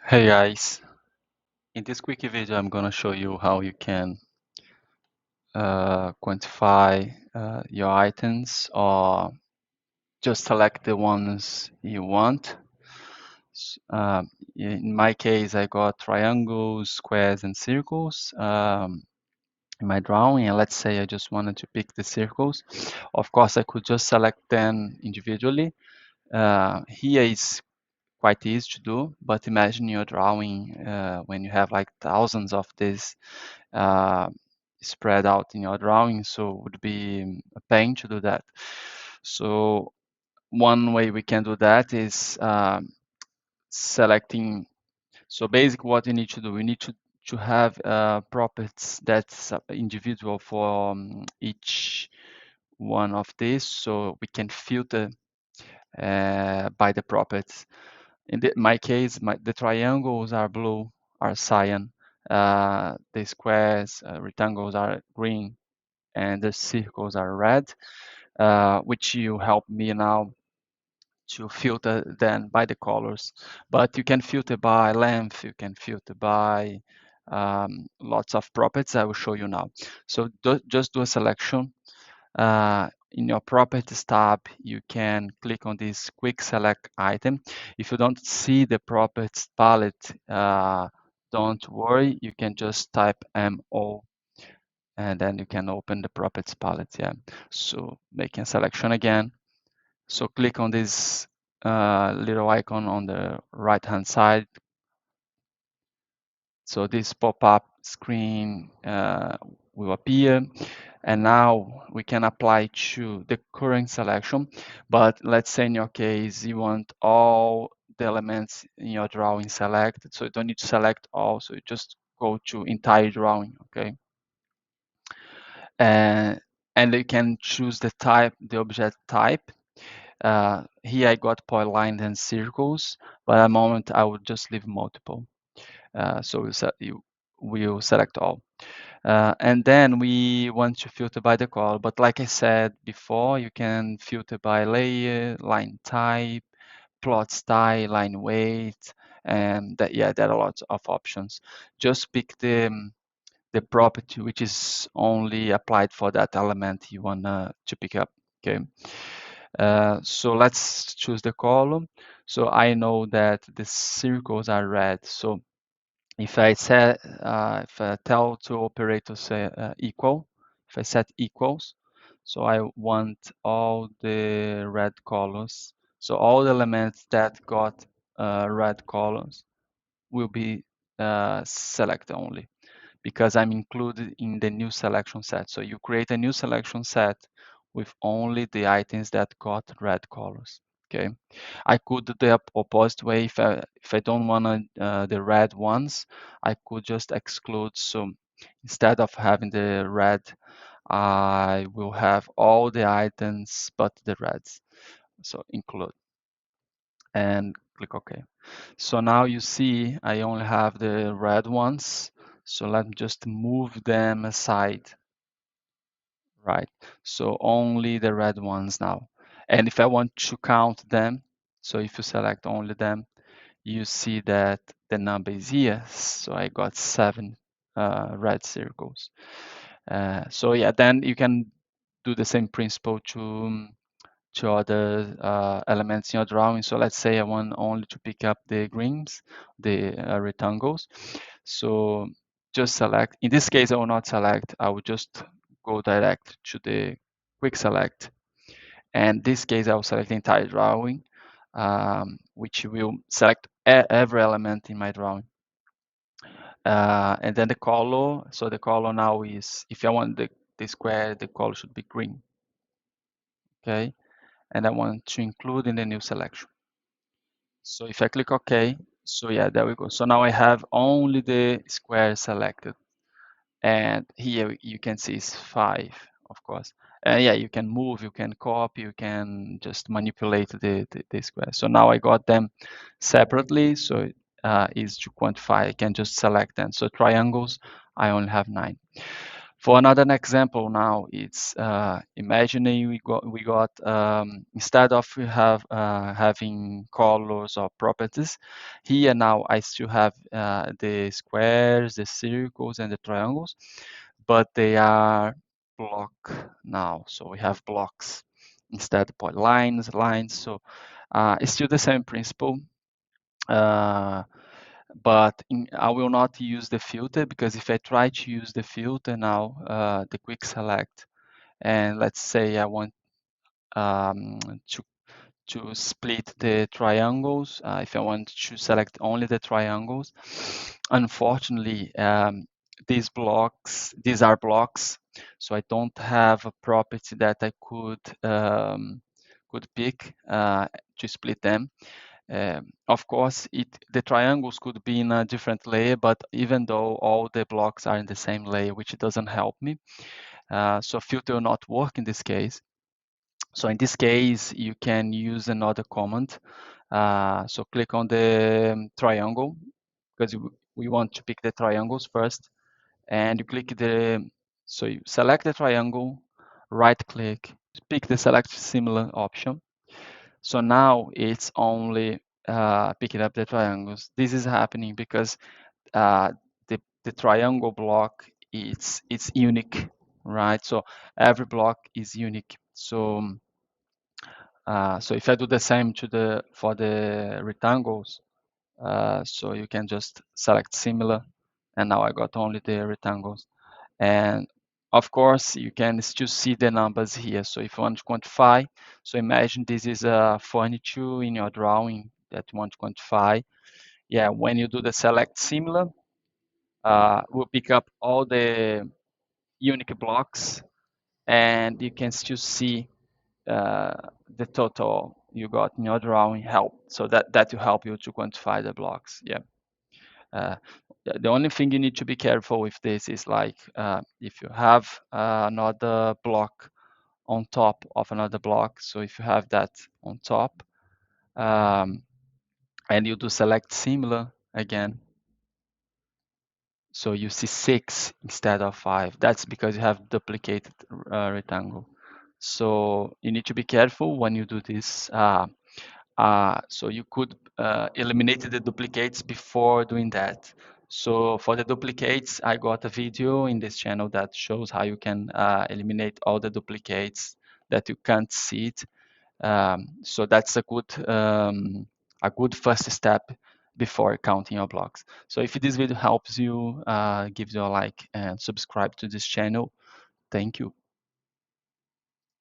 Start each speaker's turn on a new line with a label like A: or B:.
A: Hey guys, in this quick video I'm gonna show you how you can quantify your items or just select the ones you want. In my case I got triangles, squares and circles in my drawing, and let's say I just wanted to pick the circles. Of course I could just select them individually. Here is quite easy to do, but imagine you're drawing when you have like thousands of these uh, spread out in your drawing, so it would be a pain to do that. So one way we can do that is selecting. So basically what you need to do, we need to have properties that's individual for each one of these, so we can filter by the properties. In my case, the triangles are blue, are cyan. The squares, rectangles are green, and the circles are red, which you help me now to filter then by the colors. But you can filter by length, you can filter by lots of properties I will show you now. So just do a selection. In your properties tab, you can click on this quick select item. If you don't see the properties palette, don't worry, you can just type MO and then you can open the properties palette. Yeah, so making a selection again. So click on this little icon on the right hand side. So this pop-up screen will appear, and now we can apply to the current selection. But let's say in your case you want all the elements in your drawing selected, so you don't need to select all, so you just go to entire drawing, okay? And you can choose the type, the object type. Here I got polyline and circles, but at the moment I would just leave multiple. So we'll select all. And then we want to filter by the color, but like I said before, you can filter by layer, line type, plot style, line weight, and there are lots of options. Just pick the property which is only applied for that element you want to pick up. Okay. So let's choose the column. So I know that the circles are red. So if I set, if I tell to operator say equal, if I set equals, so I want all the red colors. So all the elements that got red colors will be select only, because I'm included in the new selection set. So you create a new selection set with only the items that got red colors. Okay, I could do the opposite way. If I don't want the red ones, I could just exclude. So instead of having the red, I will have all the items but the reds. So include and click OK. So now you see I only have the red ones. So let me just move them aside. Right. So only the red ones now. And if I want to count them, so if you select only them, you see that the number is here. So I got 7 red circles. So yeah, then you can do the same principle to other elements in your drawing. So let's say I want only to pick up the greens, the rectangles. So just select. In this case, I will not select. I will just go direct to the quick select. And this case, I will select the entire drawing, which will select every element in my drawing. And then the color. So the color now is, if I want the square, the color should be green. Okay. And I want to include in the new selection. So if I click OK, so yeah, there we go. So now I have only the square selected. And here you can see it's 5, of course. And yeah, you can move, you can copy, you can just manipulate the square. So now I got them separately, so easy to quantify. I can just select them. So triangles, I only have 9. For another example now, it's imagining we got instead of we have having colors or properties, here now I still have the squares, the circles, and the triangles, but they are block now. So we have blocks instead of lines. So it's still the same principle. But I will not use the filter, because if I try to use the filter now, the quick select, and let's say I want um, to split the triangles, if I want to select only the triangles, unfortunately, these are blocks, so I don't have a property that I could pick to split them. Of course, the triangles could be in a different layer, but even though all the blocks are in the same layer, which doesn't help me, so filter will not work in this case. So in this case, you can use another command. So click on the triangle, because we want to pick the triangles first, and you click so you select the triangle, right click, pick the select similar option. So now it's only picking up the triangles. This is happening because uh, the triangle block it's unique, right? So every block is unique. So so if I do the same for the rectangles, so you can just select similar, and now I got only the rectangles. And of course, you can still see the numbers here. So if you want to quantify, so imagine this is a furniture in your drawing that you want to quantify. Yeah, when you do the select similar, we'll pick up all the unique blocks, and you can still see uh, the total you got in your drawing help. So that will help you to quantify the blocks. Yeah. Uh, the only thing you need to be careful with this is like if you have another block on top of another block. So if you have that on top um, and you do select similar again, so you see 6 instead of 5. That's because you have duplicated rectangle. So you need to be careful when you do this. So you could eliminate the duplicates before doing that. So for the duplicates, I got a video in this channel that shows how you can eliminate all the duplicates that you can't see it. So that's a good first step before counting your blocks. So if this video helps you, give you a like and subscribe to this channel. Thank you.